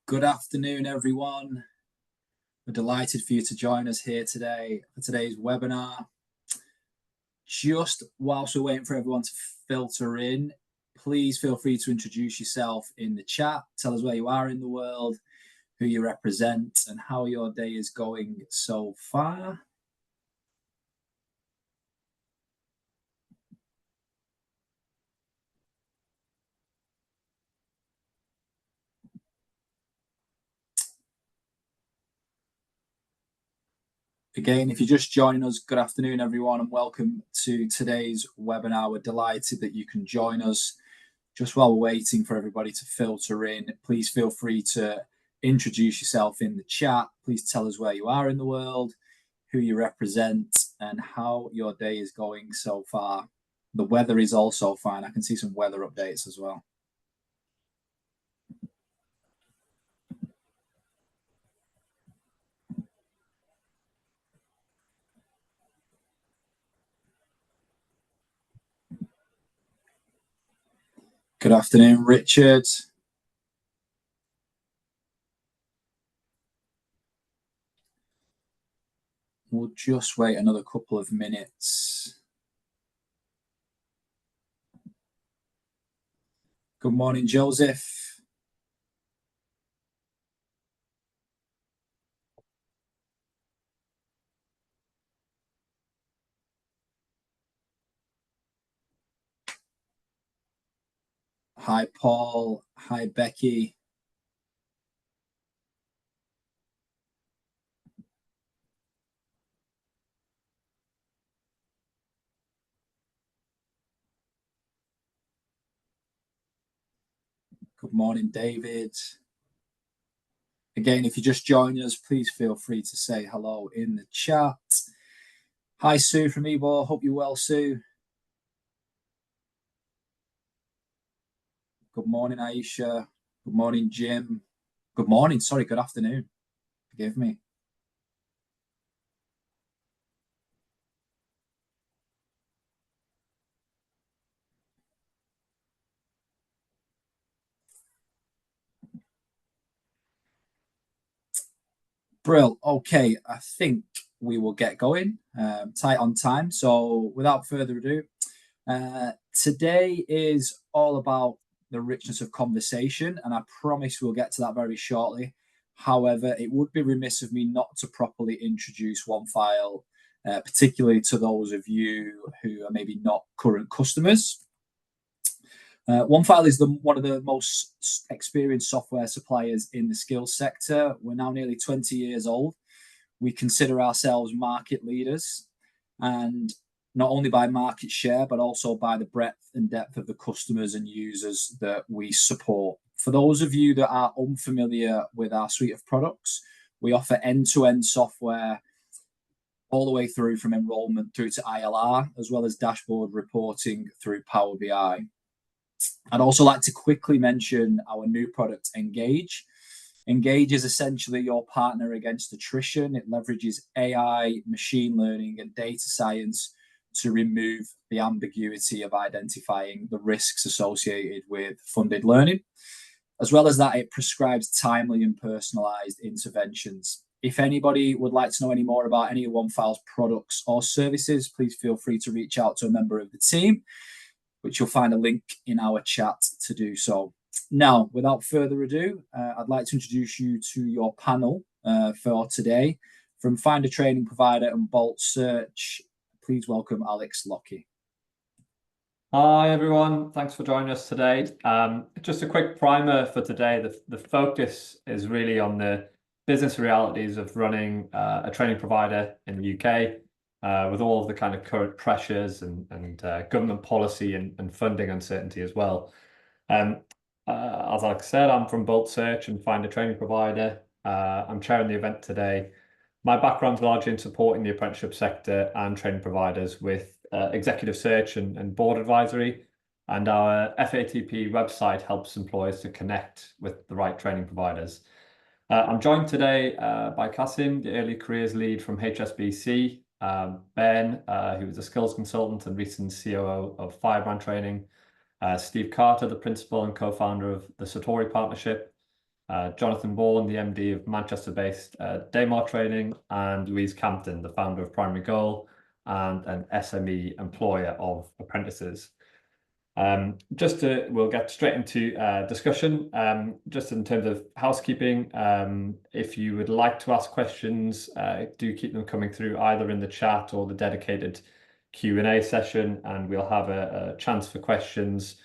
Good afternoon, everyone. We're delighted for you to join us here today for today's webinar. Just whilst we're waiting for everyone to filter in, please feel free to introduce yourself in the chat. Tell us where you are in the world, who you represent, and how your day is going so far. Again, if you're just joining us, good afternoon, everyone, and welcome to today's webinar. We're delighted that you can join us. Just while we're waiting for everybody to filter in, please feel free to introduce yourself in the chat. Please tell us where you are in the world, who you represent, and how your day is going so far. The weather is also fine. I can see some weather updates as well. Good afternoon, Richard. We'll just wait another couple of minutes. Good morning, Joseph. Hi, Paul. Hi, Becky. Good morning, David. Again, if you just join us, please feel free to say hello in the chat. Hi, Sue from Ebo. Hope you're well, Sue. Good morning, Aisha. Good morning, Jim. Good morning. Sorry, good afternoon. Forgive me. Brill. Okay, I think we will get going. Tight on time. So without further ado, today is all about the richness of conversation, and I promise we'll get to that very shortly. However, it would be remiss of me not to properly introduce OneFile, particularly to those of you who are maybe not current customers. OneFile is one of the most experienced software suppliers in the skills sector. We're now nearly 20 years old. We consider ourselves market leaders, and not only by market share, but also by the breadth and depth of the customers and users that we support. For those of you that are unfamiliar with our suite of products, we offer end-to-end software all the way through from enrollment through to ILR, as well as dashboard reporting through Power BI. I'd also like to quickly mention our new product, Engage. Engage is essentially your partner against attrition. It leverages AI, machine learning, and data science to remove the ambiguity of identifying the risks associated with funded learning. As well as that, it prescribes timely and personalized interventions. If anybody would like to know any more about any of OneFile's products or services, please feel free to reach out to a member of the team, which you'll find a link in our chat to do so. Now, without further ado, I'd like to introduce you to your panel for today. From Find a Training Provider and Bolt Search, please welcome Alex Lockie. Hi, everyone. Thanks for joining us today. Just a quick primer for today. The focus is really on the business realities of running a training provider in the UK, with all of the kind of current pressures and government policy and funding uncertainty as well. As I said, I'm from Bolt Search and Find a Training Provider. I'm chairing the event today. My background's largely in supporting the apprenticeship sector and training providers with executive search and board advisory. And our FATP website helps employers to connect with the right training providers. I'm joined today by Kasim, the early careers lead from HSBC, Ben, who was a skills consultant and recent COO of Firebrand Training, Steve Carter, the principal and co-founder of the Satori Partnership, Jonathan Bourne, the MD of Manchester-based Daymar Training, and Louise Campton, the founder of Primary Goal and an SME employer of apprentices. We'll get straight into discussion. Just in terms of housekeeping, if you would like to ask questions, do keep them coming through either in the chat or the dedicated Q&A session, and we'll have a chance for questions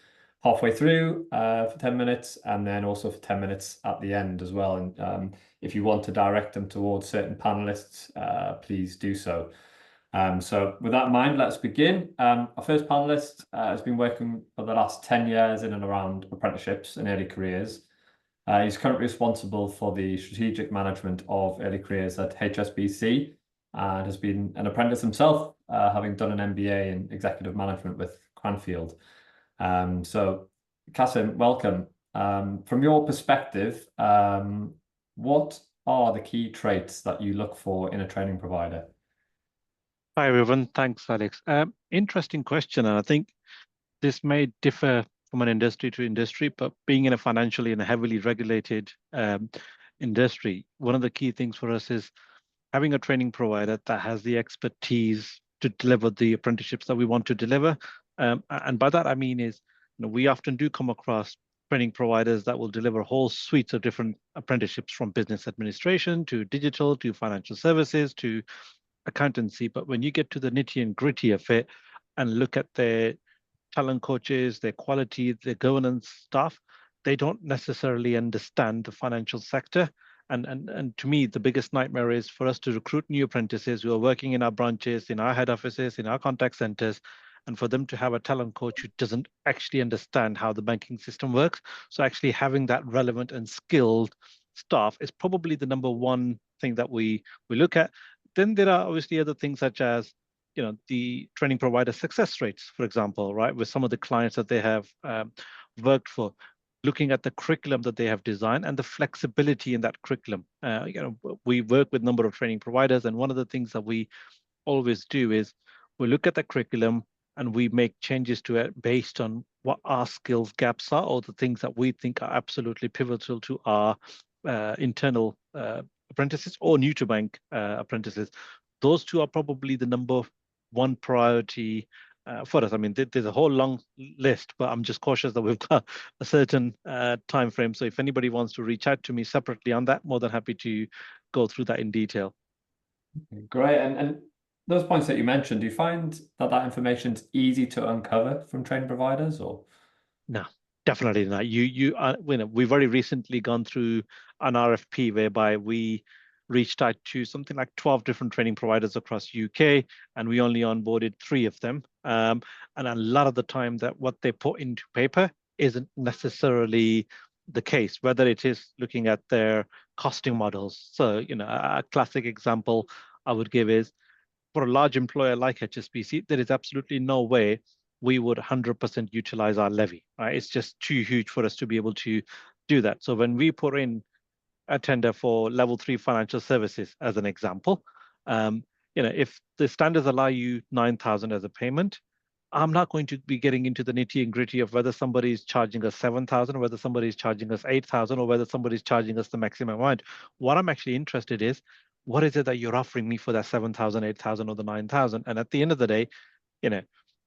halfway through for 10 minutes, and then also for 10 minutes at the end as well. And if you want to direct them towards certain panelists, please do so. So with that in mind, let's begin. Our first panelist has been working for the last 10 years in and around apprenticeships and early careers. He's currently responsible for the strategic management of early careers at HSBC and has been an apprentice himself, having done an MBA in executive management with Cranfield. So Kasim, welcome. From your perspective, what are the key traits that you look for in a training provider? Hi, everyone. Thanks, Alex. Interesting question. And I think this may differ from an industry to industry, but being in a financially and a heavily regulated industry, one of the key things for us is having a training provider that has the expertise to deliver the apprenticeships that we want to deliver. And by that, I mean is, we often do come across training providers that will deliver whole suites of different apprenticeships, from business administration to digital to financial services to accountancy. But when you get to the nitty and gritty of it and look at their talent coaches, their quality, their governance staff, they don't necessarily understand the financial sector. And to me, the biggest nightmare is for us to recruit new apprentices who are working in our branches, in our head offices, in our contact centers, and for them to have a talent coach who doesn't actually understand how the banking system works. So actually having that relevant and skilled staff is probably the number one thing that we look at. Then there are obviously other things such as, the training provider success rates, for example, right? With some of the clients that they have worked for, looking at the curriculum that they have designed and the flexibility in that curriculum. We work with a number of training providers, and one of the things that we always do is we look at the curriculum and we make changes to it based on what our skills gaps are, or the things that we think are absolutely pivotal to our internal apprentices or new to bank apprentices. Those two are probably the number one priority for us. I mean, there's a whole long list, but I'm just cautious that we've got a certain time frame. So if anybody wants to reach out to me separately on that, more than happy to go through that in detail. Great. And those points that you mentioned, do you find that information is easy to uncover from training providers, or? No, definitely not. We've very recently gone through an RFP whereby we reached out to something like 12 different training providers across UK, and we only onboarded 3 of them. And a lot of the time that what they put into paper isn't necessarily the case, whether it is looking at their costing models. So, a classic example I would give is, for a large employer like HSBC, there is absolutely no way we would 100% utilize our levy, right? It's just too huge for us to be able to do that. So when we put in a tender for level 3 financial services, as an example, if the standards allow you 9,000 as a payment, I'm not going to be getting into the nitty and gritty of whether somebody is charging us 7,000, whether somebody is charging us 8,000, or whether somebody is charging us the maximum amount. What I'm actually interested is, what is it that you're offering me for that 7,000, 8,000, or the 9,000? And at the end of the day,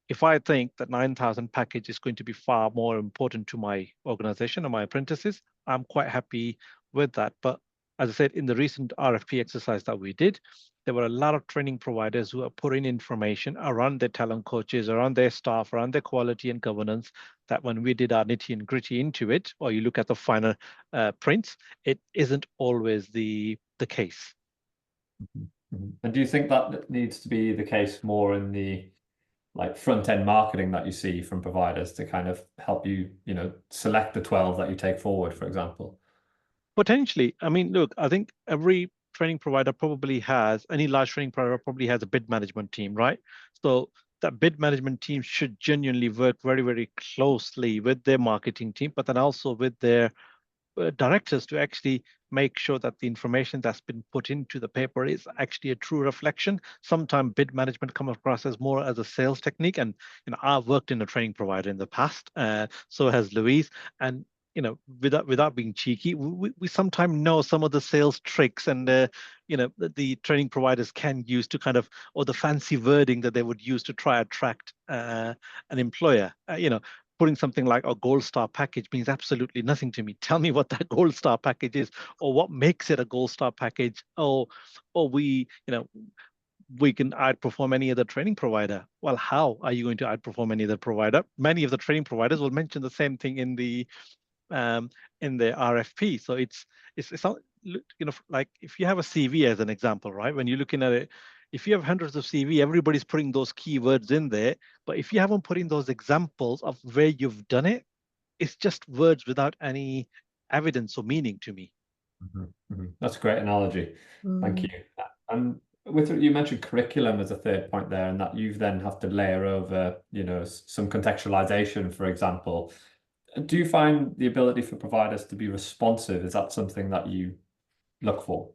if I think that 9,000 package is going to be far more important to my organization or my apprentices, I'm quite happy with that. But as I said, in the recent RFP exercise that we did, there were a lot of training providers who are putting information around their talent coaches, around their staff, around their quality and governance, that when we did our nitty and gritty into it, or you look at the final prints, it isn't always the case. And do you think that needs to be the case more in the front end marketing that you see from providers to kind of help you, select the 12 that you take forward, for example? Potentially. I mean, look, I think every training provider probably has, any large training provider probably has a bid management team, right? So that bid management team should genuinely work very, very closely with their marketing team, but then also with their directors to actually make sure that the information that's been put into the paper is actually a true reflection. Sometimes bid management comes across as more as a sales technique. And I've worked in a training provider in the past, so has Louise. And without being cheeky, we sometimes know some of the sales tricks and the training providers can use to kind of, or the fancy wording that they would use to try attract an employer. Putting something like a gold star package means absolutely nothing to me. Tell me what that gold star package is, or what makes it a gold star package, or we can outperform any other training provider. Well, how are you going to outperform any other provider? Many of the training providers will mention the same thing in the RFP. So it's not, like if you have a CV as an example, right? When you're looking at it, if you have hundreds of CV, everybody's putting those keywords in there. But if you haven't put in those examples of where you've done it, it's just words without any evidence or meaning to me. That's a great analogy. Thank you. And you mentioned curriculum as a third point there, and that you then have to layer over, some contextualization, for example. Do you find the ability for providers to be responsive, is that something that you look for?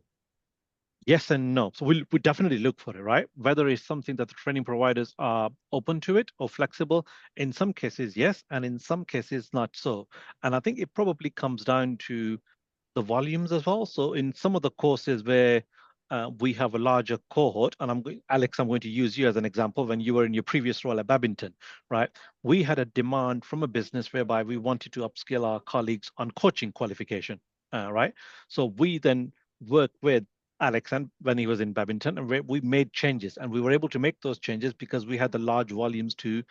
Yes and no. So we definitely look for it, right? Whether it's something that the training providers are open to it or flexible. In some cases, yes, and in some cases, not so. And I think it probably comes down to the volumes as well. So in some of the courses where we have a larger cohort, and Alex, I'm going to use you as an example. When you were in your previous role at Babington, right? We had a demand from a business whereby we wanted to upskill our colleagues on coaching qualification, right? So we then worked with Alex and when he was in Babington, and we made changes, and we were able to make those changes because we had the large volumes to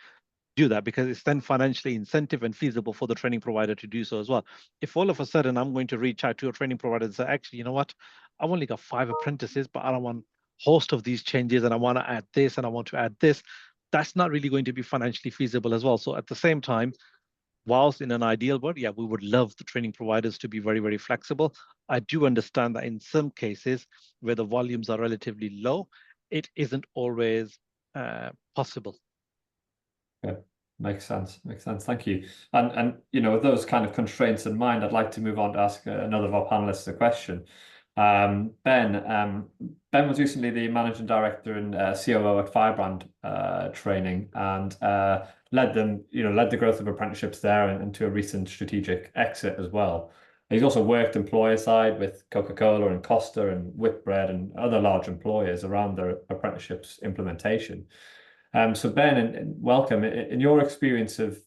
do that, because it's then financially incentive and feasible for the training provider to do so as well. If all of a sudden I'm going to reach out to a training provider and say, actually, you know what, I've only got 5 apprentices, but I don't want a host of these changes, and I want to add this and I want to add this, that's not really going to be financially feasible as well. So at the same time, whilst in an ideal world, yeah, we would love the training providers to be very, very flexible. I do understand that in some cases where the volumes are relatively low, it isn't always possible. Yeah, makes sense. Thank you. And with those kind of constraints in mind, I'd like to move on to ask another of our panelists a question. Ben was recently the managing director and COO at Firebrand Training, and led the growth of apprenticeships there and to a recent strategic exit as well. He's also worked employer side with Coca-Cola and Costa and Whitbread and other large employers around their apprenticeships implementation. So Ben, and welcome. In your experience of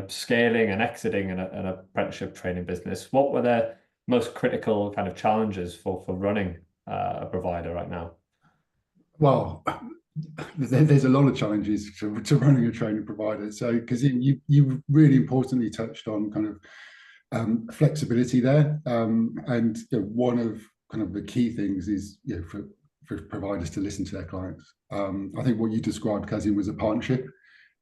scaling and exiting an apprenticeship training business, what were the most critical kind of challenges for running a provider right now? Well, there's a lot of challenges to running a training provider. So because you really importantly touched on kind of flexibility there, and one of kind of the key things is for providers to listen to their clients. I think what you described, Kazim, was a partnership.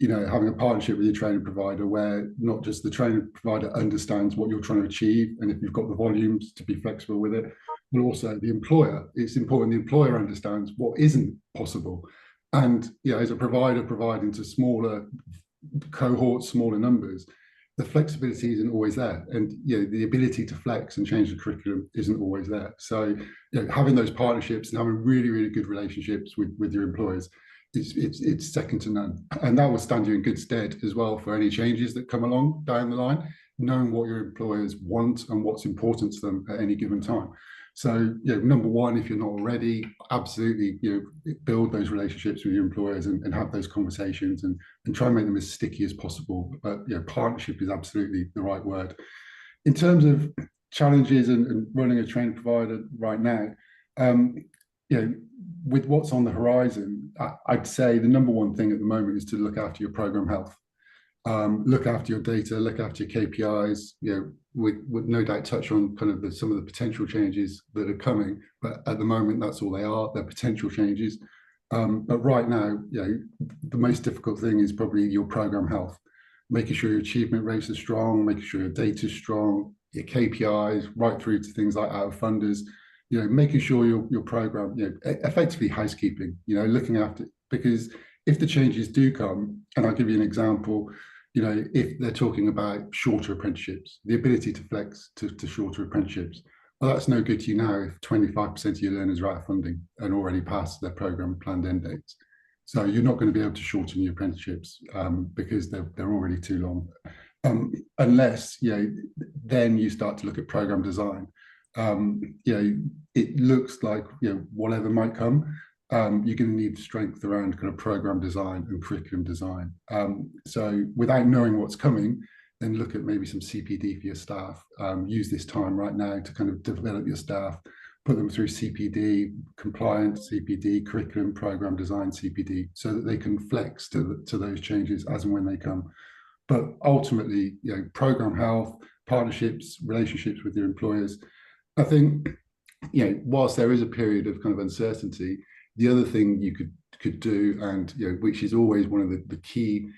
Having a partnership with your training provider where not just the training provider understands what you're trying to achieve, and if you've got the volumes to be flexible with it, but also the employer. It's important the employer understands what isn't possible. And as a provider providing to smaller cohorts, smaller numbers, the flexibility isn't always there, and the ability to flex and change the curriculum isn't always there. So having those partnerships and having really, really good relationships with your employers, it's second to none, and that will stand you in good stead as well for any changes that come along down the line, knowing what your employers want and what's important to them at any given time. So number one, if you're not already, absolutely build those relationships with your employers and have those conversations and try and make them as sticky as possible. But partnership is absolutely the right word. In terms of challenges and running a training provider right now, with what's on the horizon, I'd say the number one thing at the moment is to look after your program health. Look after your data, look after your KPIs. With no doubt touch on kind of some of the potential changes that are coming, but at the moment that's all they are. They're potential changes. But right now, the most difficult thing is probably your program health, making sure your achievement rates are strong, making sure your data is strong, your KPIs, right through to things like out of funders. Making sure your program, effectively housekeeping. Looking after, because if the changes do come, and I'll give you an example. If they're talking about shorter apprenticeships, the ability to flex to shorter apprenticeships, well, that's no good to you now if 25% of your learners are out of funding and already past their program planned end dates. So you're not going to be able to shorten your apprenticeships because they're already too long. unless, then you start to look at program design. It looks like, whatever might come, you're going to need strength around kind of program design and curriculum design. So without knowing what's coming, then look at maybe some CPD for your staff. Use this time right now to kind of develop your staff, put them through CPD, compliant CPD, curriculum program design CPD, so that they can flex to those changes as and when they come. But ultimately, program health, partnerships, relationships with your employers. I think, whilst there is a period of kind of uncertainty, the other thing you could do, and which is always one of the key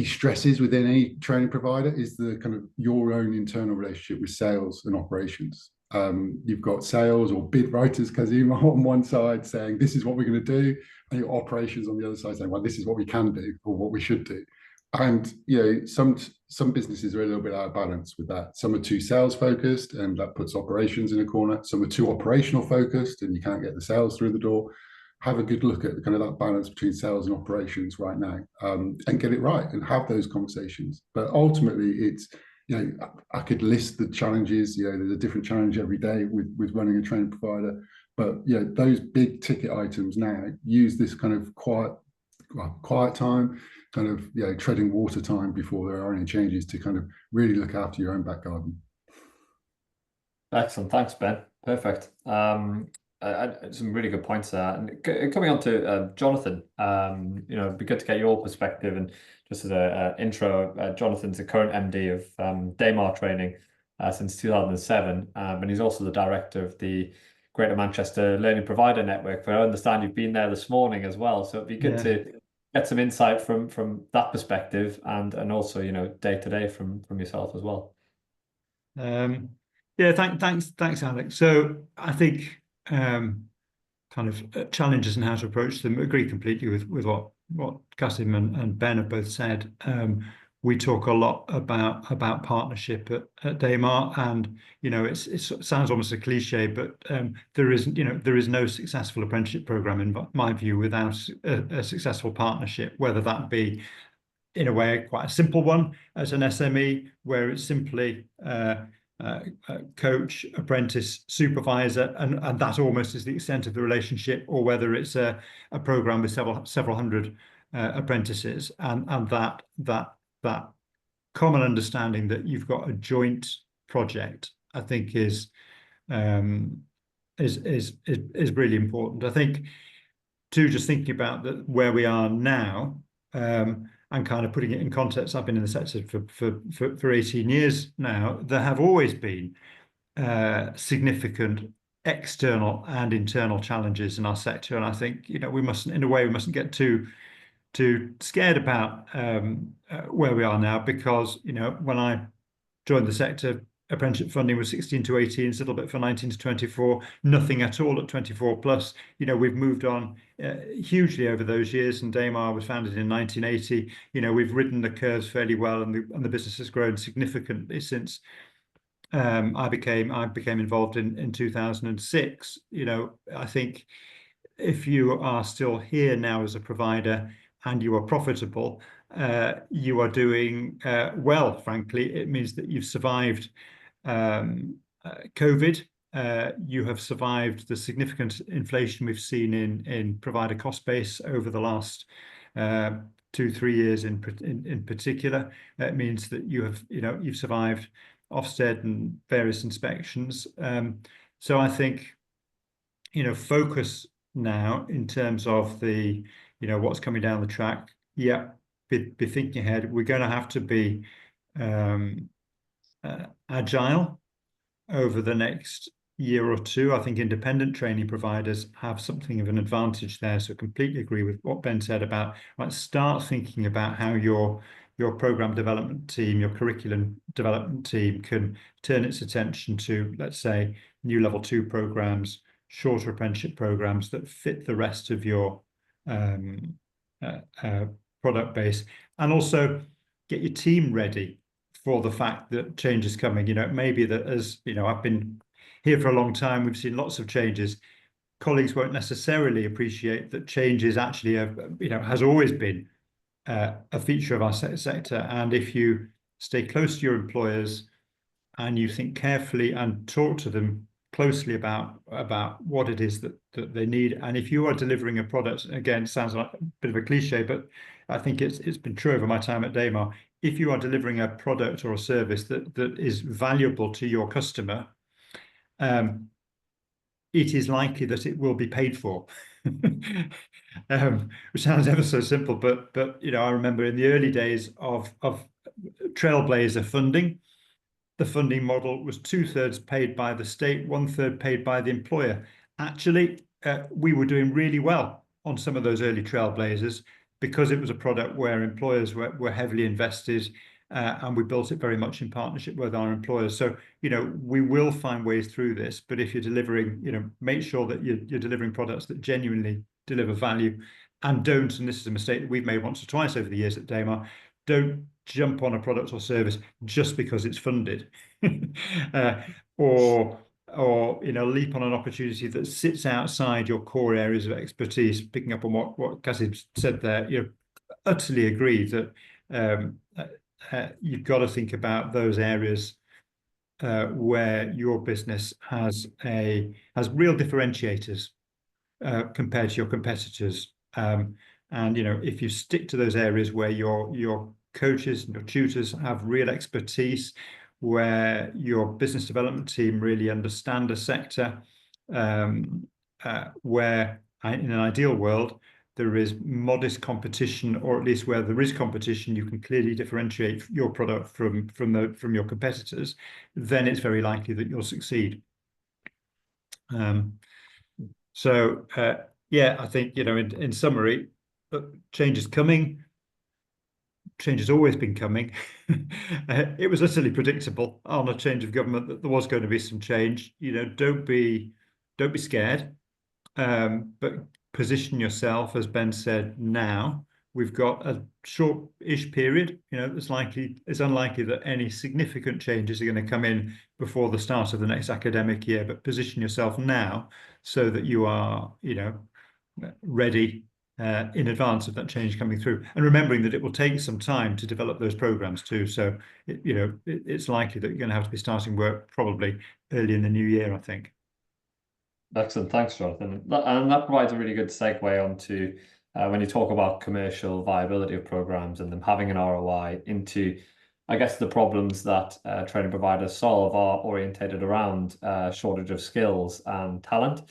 stresses within any training provider, is the kind of your own internal relationship with sales and operations. You've got sales or bid writers, Kazim, on one side saying this is what we're going to do, and your operations on the other side saying, well, this is what we can do or what we should do. And some businesses are a little bit out of balance with that. Some are too sales focused, and that puts operations in a corner. Some are too operational focused, and you can't get the sales through the door. Have a good look at kind of that balance between sales and operations right now, and get it right and have those conversations. But ultimately, it's, I could list the challenges. There's a different challenge every day with running a training provider. But those big ticket items now, use this kind of quiet time, kind of treading water time before there are any changes, to kind of really look after your own back garden. Excellent, thanks, Ben. Perfect. Some really good points there. And coming on to Jonathan, it'd be good to get your perspective. And just as an intro, Jonathan's the current MD of Daymar Training since 2007, and he's also the director of the Greater Manchester Learning Provider Network, where I understand you've been there this morning as well. So it'd be good to get some insight from that perspective, and also day to day from yourself as well. Thanks, Alex. So I think kind of challenges and how to approach them, agree completely with what Kasim and Ben have both said. We talk a lot about partnership at Daymar, and it sounds almost a cliche, but there is no successful apprenticeship program, in my view, without a successful partnership, whether that be in a way quite a simple one as an SME, where it's simply coach, apprentice, supervisor, and that almost is the extent of the relationship, or whether it's a program with several hundred apprentices, and that common understanding that you've got a joint project, I think is really important. I think too, just thinking about where we are now, and kind of putting it in context, I've been in the sector for 18 years now. There have always been significant external and internal challenges in our sector, and I think we mustn't get too scared about where we are now, because when I joined the sector, apprenticeship funding was 16 to 18, it's a little bit for 19 to 24, nothing at all at 24 plus. We've moved on hugely over those years, and Daymar was founded in 1980. We've ridden the curves fairly well, and the business has grown significantly since I became involved in 2006. I think if you are still here now as a provider and you are profitable, you are doing well, frankly. It means that you've survived COVID, you have survived the significant inflation we've seen in provider cost base over the last 2-3 years in particular. It means that you've survived Ofsted and various inspections. So I think focus now in terms of the what's coming down the track. Be thinking ahead. We're going to have to be agile over the next year or two. I think independent training providers have something of an advantage there. So completely agree with what Ben said about start thinking about how your program development team, your curriculum development team can turn its attention to, let's say, new level 2 programs, shorter apprenticeship programs that fit the rest of your product base, and also get your team ready for the fact that change is coming. Maybe that, as I've been here for a long time, we've seen lots of changes. Colleagues won't necessarily appreciate that change is actually has always been a feature of our sector. And if you stay close to your employers and you think carefully and talk to them closely about what it is that they need, and if you are delivering a product, again, it sounds like a bit of a cliche, but I think it's been true over my time at Daymar. If you are delivering a product or a service that is valuable to your customer, it is likely that it will be paid for. Which sounds ever so simple, but I remember in the early days of Trailblazer funding, the funding model was 2/3 paid by the state, 1/3 paid by the employer. Actually, we were doing really well on some of those early Trailblazers because it was a product where employers were heavily invested, and we built it very much in partnership with our employers. So, we will find ways through this, but if you're delivering, make sure that you're delivering products that genuinely deliver value, and don't, and this is a mistake that we've made once or twice over the years at Daymar, don't jump on a product or service just because it's funded, or leap on an opportunity that sits outside your core areas of expertise. Picking up on what Cassie said there, utterly agree that you've got to think about those areas where your business has real differentiators compared to your competitors. And if you stick to those areas where your coaches and your tutors have real expertise, where your business development team really understand a sector, where in an ideal world there is modest competition, or at least where there is competition, you can clearly differentiate your product from your competitors, then it's very likely that you'll succeed. Yeah, I think, in summary, change is coming. Change has always been coming. It was utterly predictable on a change of government that there was going to be some change. Don't be scared, but position yourself, as Ben said. Now we've got a short-ish period. It's unlikely that any significant changes are going to come in before the start of the next academic year. But position yourself now so that you are, ready in advance of that change coming through, and remembering that it will take some time to develop those programs too. So, it's likely that you're going to have to be starting work probably early in the new year, I think. Excellent, thanks, Jonathan. And that provides a really good segue onto when you talk about commercial viability of programs and them having an ROI, into, I guess, the problems that training providers solve are orientated around shortage of skills and talent.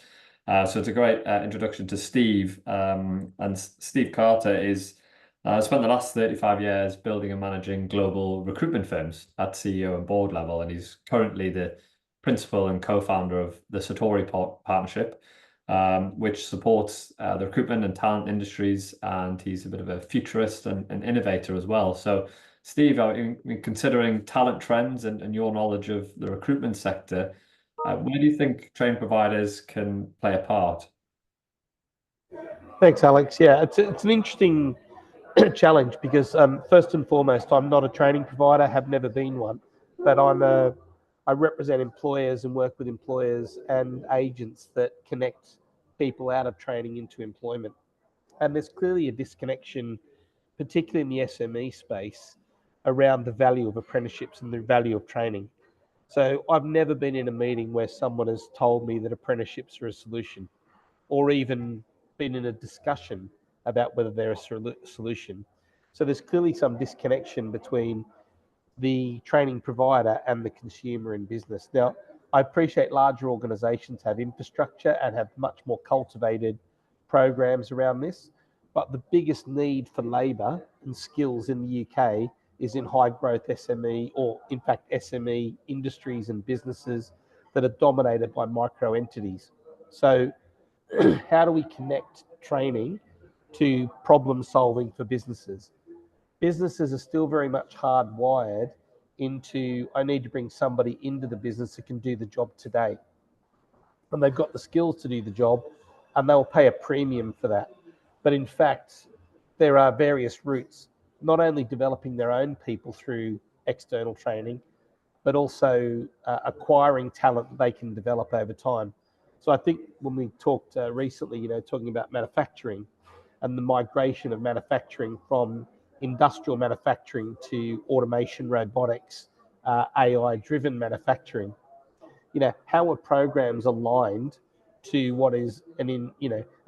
So it's a great introduction to Steve. And Steve Carter is spent the last 35 years building and managing global recruitment firms at CEO and board level, and he's currently the principal and co-founder of the Satori Partnership, which supports the recruitment and talent industries, and he's a bit of a futurist and innovator as well. So, Steve, considering talent trends and your knowledge of the recruitment sector, where do you think training providers can play a part? Thanks, Alex. Yeah, it's an interesting challenge because first and foremost, I'm not a training provider, have never been one, but I represent employers and work with employers and agents that connect people out of training into employment. And there's clearly a disconnection, particularly in the SME space, around the value of apprenticeships and the value of training. So I've never been in a meeting where someone has told me that apprenticeships are a solution, or even been in a discussion about whether they're a solution. So there's clearly some disconnection between the training provider and the consumer in business. Now, I appreciate larger organizations have infrastructure and have much more cultivated programs around this, but the biggest need for labor and skills in the UK is in high growth SME, or in fact SME industries and businesses that are dominated by micro entities. So how do we connect training to problem solving for businesses? Businesses are still very much hardwired into, I need to bring somebody into the business that can do the job today. And they've got the skills to do the job, and they'll pay a premium for that. But in fact, there are various routes, not only developing their own people through external training, but also acquiring talent that they can develop over time. So I think when we talked recently, talking about manufacturing and the migration of manufacturing from industrial manufacturing to automation, robotics, AI-driven manufacturing. How are programs aligned to what is an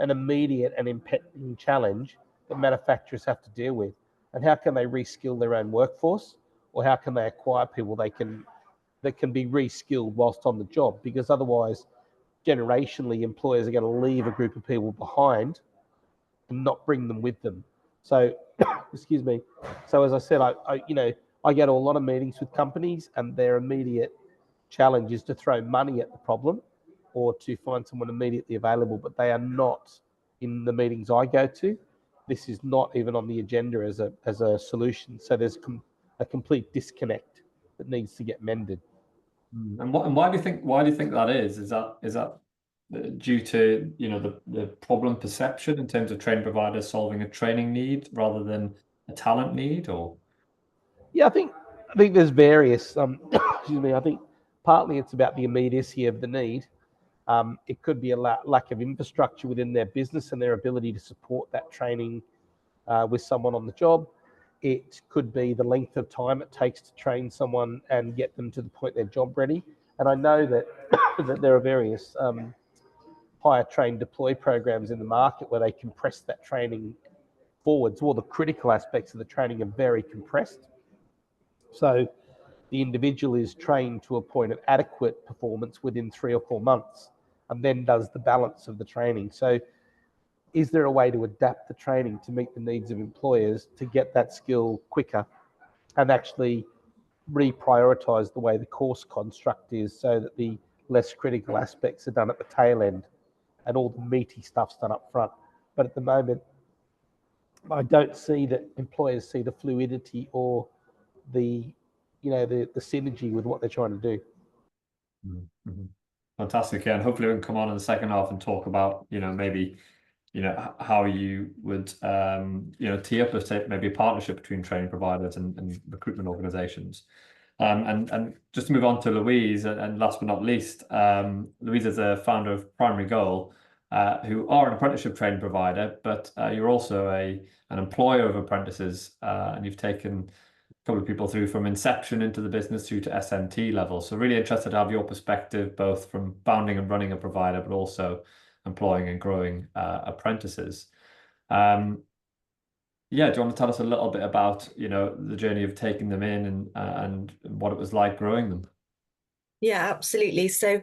immediate and impending challenge that manufacturers have to deal with, and how can they reskill their own workforce, or how can they acquire people that can be reskilled whilst on the job? Because otherwise, generationally, employers are going to leave a group of people behind and not bring them with them. So, excuse me. So as I said, I get a lot of meetings with companies, and their immediate challenge is to throw money at the problem or to find someone immediately available, but they are not in the meetings I go to. This is not even on the agenda as a solution. So there's a complete disconnect that needs to get mended. And why do you think that is? Is that due to the problem perception in terms of training providers solving a training need rather than a talent need, or? Yeah, I think there's various. Excuse me. I think partly it's about the immediacy of the need. It could be a lack of infrastructure within their business and their ability to support that training with someone on the job. It could be the length of time it takes to train someone and get them to the point they're job ready. And I know that that there are various hire, train, deploy programs in the market where they compress that training forwards. All the critical aspects of the training are very compressed. So the individual is trained to a point of adequate performance within 3 or 4 months, and then does the balance of the training. So is there a way to adapt the training to meet the needs of employers to get that skill quicker and actually reprioritize the way the course construct is, so that the less critical aspects are done at the tail end and all the meaty stuff's done up front? But at the moment, I don't see that employers see the fluidity or the synergy with what they're trying to do. Mm-hmm. Fantastic. Yeah, and hopefully we can come on in the second half and talk about maybe how you would tee up maybe a partnership between training providers and recruitment organizations. And just to move on to Louise, and last but not least, Louise is a founder of Primary Goal, who are an apprenticeship training provider, but you're also an employer of apprentices, and you've taken a couple of people through from inception into the business through to SMT level. So really interested to have your perspective, both from founding and running a provider, but also employing and growing apprentices. Yeah, do you want to tell us a little bit about the journey of taking them in and what it was like growing them? Yeah, absolutely. So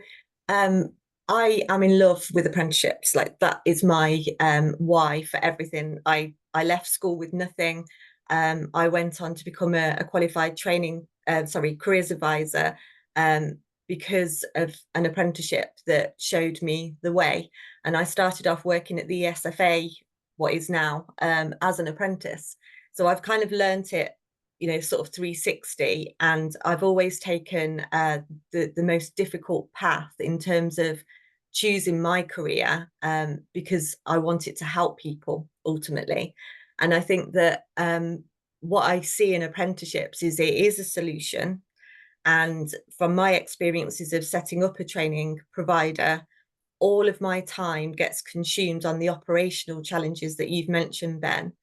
I am in love with apprenticeships. Like, that is my why for everything. I left school with nothing. I went on to become a qualified careers advisor because of an apprenticeship that showed me the way. And I started off working at the ESFA, what is now, as an apprentice. So I've kind of learnt it, sort of 360, and I've always taken the most difficult path in terms of choosing my career, because I wanted to help people ultimately. And I think that what I see in apprenticeships is it is a solution. And from my experiences of setting up a training provider, all of my time gets consumed on the operational challenges that you've mentioned, Ben,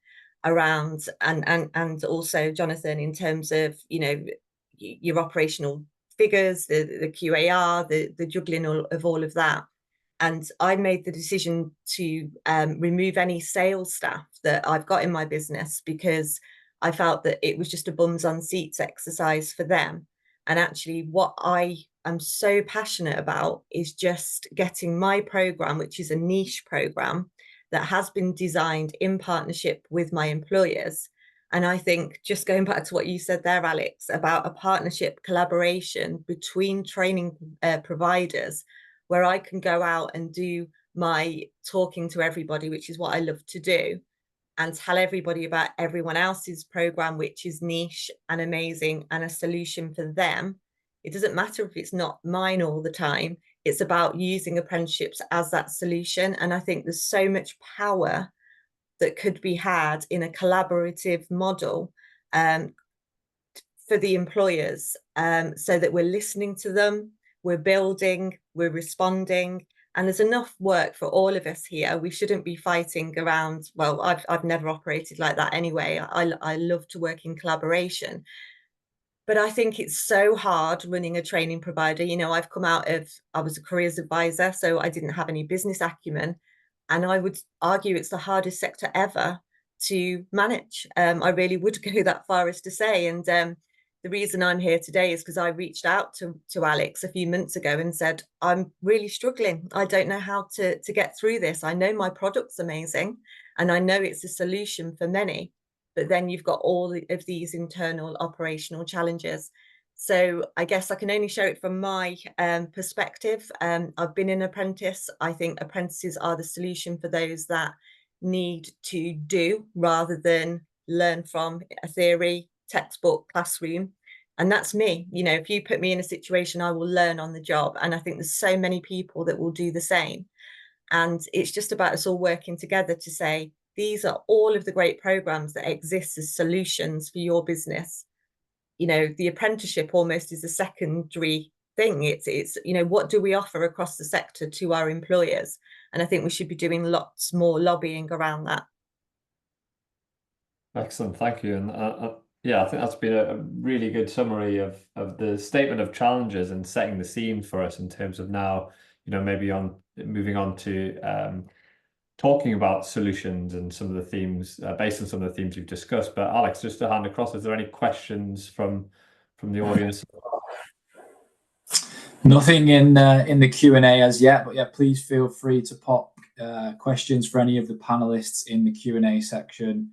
around, and also Jonathan, in terms of your operational figures, the QAR, the juggling of all of that. And I made the decision to remove any sales staff that I've got in my business, because I felt that it was just a bums on seats exercise for them. And actually, what I am so passionate about is just getting my program, which is a niche program that has been designed in partnership with my employers. And I think, just going back to what you said there, Alex, about a partnership collaboration between training providers, where I can go out and do my talking to everybody, which is what I love to do, and tell everybody about everyone else's program, which is niche and amazing and a solution for them. It doesn't matter if it's not mine all the time. It's about using apprenticeships as that solution. And I think there's so much power that could be had in a collaborative model for the employers, so that we're listening to them, we're building, we're responding, And there's enough work for all of us here. We shouldn't be fighting around, well, I've never operated like that anyway. I love to work in collaboration. But I think it's so hard running a training provider. You know, I was a careers advisor, so I didn't have any business acumen. And I would argue it's the hardest sector ever to manage. I really would go that far as to say. And the reason I'm here today is because I reached out to Alex a few months ago and said, I'm really struggling. I don't know how to get through this. I know my product's amazing and I know it's a solution for many, but then you've got all of these internal operational challenges. So I guess I can only share it from my perspective. I've been an apprentice. I think apprentices are the solution for those that need to do rather than learn from a theory, textbook, classroom. And that's me. You know, if you put me in a situation, I will learn on the job. And I think there's so many people that will do the same. And it's just about us all working together to say, these are all of the great programs that exist as solutions for your business. You know, the apprenticeship almost is a secondary thing. It's you know, what do we offer across the sector to our employers? And I think we should be doing lots more lobbying around that. Excellent, thank you. And yeah, I think that's been a really good summary of the statement of challenges and setting the scene for us in terms of now, you know, maybe moving on to talking about solutions and some of the themes based on some of the themes you've discussed. But Alex, just to hand across, is there any questions from the audience? Nothing in the Q&A as yet, but yeah, please feel free to pop questions for any of the panelists in the Q&A section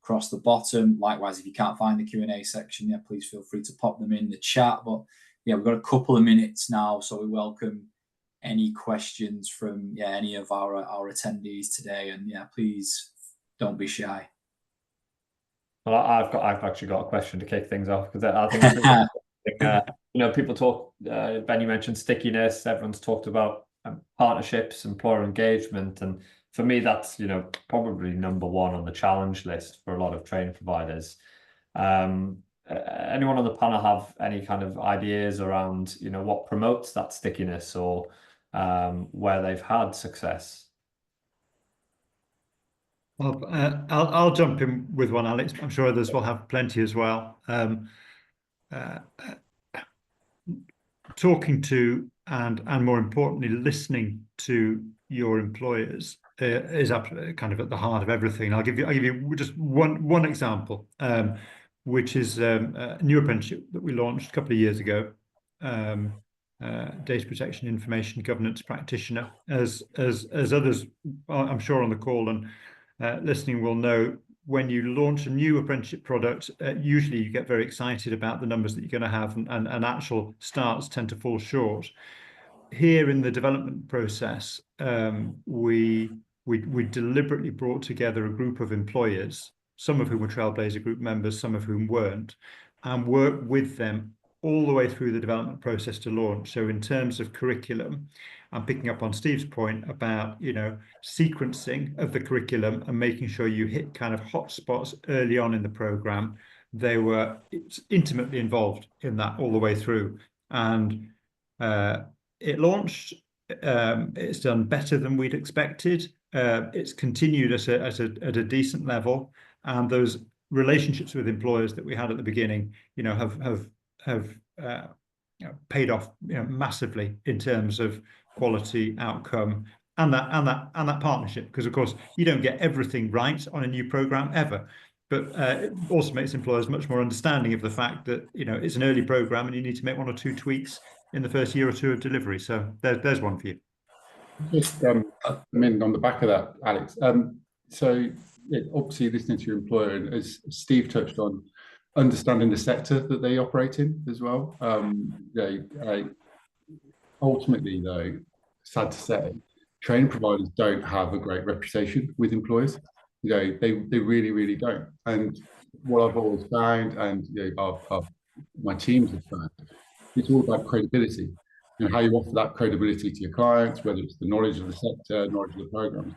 across the bottom. Likewise, if you can't find the Q&A section, yeah, please feel free to pop them in the chat. But yeah, we've got a couple of minutes now, so we welcome any questions from any of our attendees today. And yeah, please don't be shy. Well, I've actually got a question to kick things off, because I think you know, people talk. Ben, you mentioned stickiness. Everyone's talked about partnerships, employer engagement, and for me, that's, you know, probably number one on the challenge list for a lot of training providers. Anyone on the panel have any kind of ideas around, you know, what promotes that stickiness, or where they've had success? Well, I'll jump in with one, Alex. I'm sure others will have plenty as well. Talking to and more importantly, listening to your employers is kind of at the heart of everything. I'll give you just one example, which is a new apprenticeship that we launched a couple of years ago. Data protection information governance practitioner. As others, I'm sure on the call and listening will know, when you launch a new apprenticeship product, usually you get very excited about the numbers that you're going to have, and actual starts tend to fall short. Here in the development process, we deliberately brought together a group of employers, some of whom were Trailblazer Group members, some of whom weren't, and worked with them all the way through the development process to launch. So in terms of curriculum, I'm picking up on Steve's point about, you know, sequencing of the curriculum and making sure you hit kind of hotspots early on in the program. They were intimately involved in that all the way through, and it launched. It's done better than we'd expected. It's continued at a decent level, and those relationships with employers that we had at the beginning, you know, have paid off, you know, massively in terms of quality, outcome, and that partnership. Because of course you don't get everything right on a new program ever, but it also makes employers much more understanding of the fact that, you know, it's an early program and you need to make one or two tweaks in the first year or two of delivery. So there's one for you. Just I mean, on the back of that, Alex. So obviously listening to your employer, and as Steve touched on, understanding the sector that they operate in as well. Ultimately, though, sad to say, training providers don't have a great reputation with employers. You know, they really, really don't. And what I've always found, and you know, my teams have found, it's all about credibility. You know, how you offer that credibility to your clients, whether it's the knowledge of the sector, knowledge of the programs.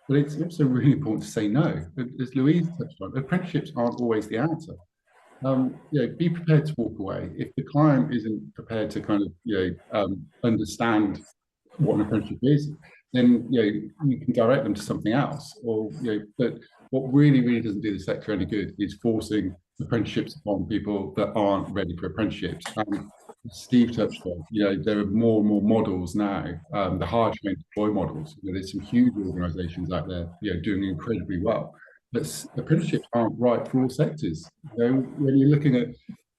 But it's also really important to say no. As Louise touched on, apprenticeships aren't always the answer. You know, be prepared to walk away if the client isn't prepared to kind of, you know, understand what an apprenticeship is, then you can direct them to something else. Or but what really doesn't do the sector any good is forcing apprenticeships upon people that aren't ready for apprenticeships. And Steve touched on, there are more and more models now, the hire, train, deploy models. There's some huge organisations out there, doing incredibly well. But apprenticeships aren't right for all sectors. When you're looking at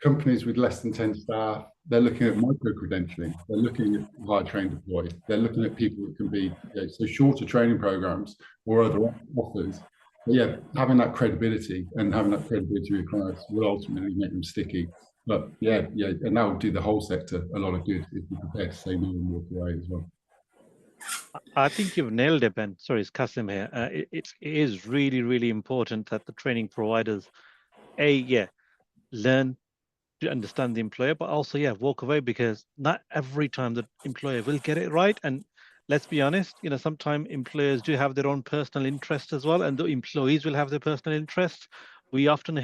companies with less than 10 staff, they're looking at micro-credentialing. They're looking at hire, train, deploy. They're looking at people that can be so shorter training programs or other offers. But having that credibility and having that credibility with clients will ultimately make them sticky. But and that will do the whole sector a lot of good if you're prepared to say no and walk away as well. I think you've nailed it, Ben. Sorry, it's Kasim here. It is really important that the training providers, learn to understand the employer, but also, walk away, because not every time the employer will get it right. And let's be honest, sometimes employers do have their own personal interests as well, and the employees will have their personal interests. We often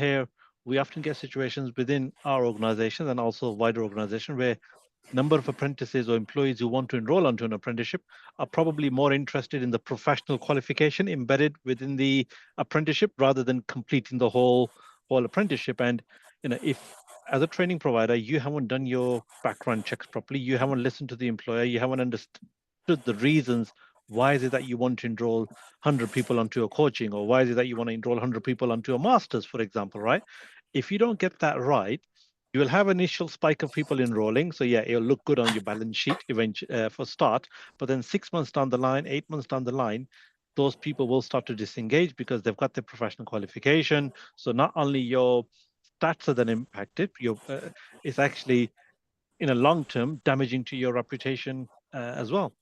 get situations within our organization and also wider organization where number of apprentices or employees who want to enroll onto an apprenticeship are probably more interested in the professional qualification embedded within the apprenticeship rather than completing the whole apprenticeship. And if as a training provider you haven't done your background checks properly, you haven't listened to the employer, you haven't understood the reasons, why is it that you want to enroll 100 people onto a coaching, or why is it that you want to enroll 100 people onto a master's, for example, right? If you don't get that right, you will have an initial spike of people enrolling. So it'll look good on your balance sheet eventually for start. But then 6 months down the line, 8 months down the line, those people will start to disengage because they've got their professional qualification. So not only your stats are then impacted, it's actually in a long term damaging to your reputation as well.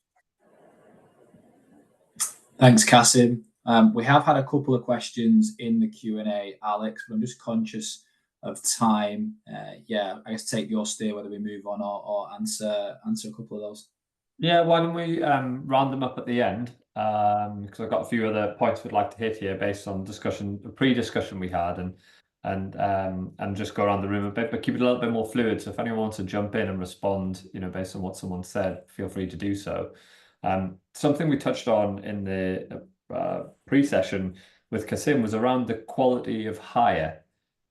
Thanks, Kasim. We have had a couple of questions in the Q&A, Alex, but I'm just conscious of time. I guess take your steer whether we move on or answer a couple of those. Yeah, why don't we round them up at the end? Because I've got a few other points we'd like to hit here based on pre-discussion we had, and just go around the room a bit, but keep it a little bit more fluid. So if anyone wants to jump in and respond, based on what someone said, feel free to do so. Something we touched on in the pre-session with Kasim was around the quality of hire,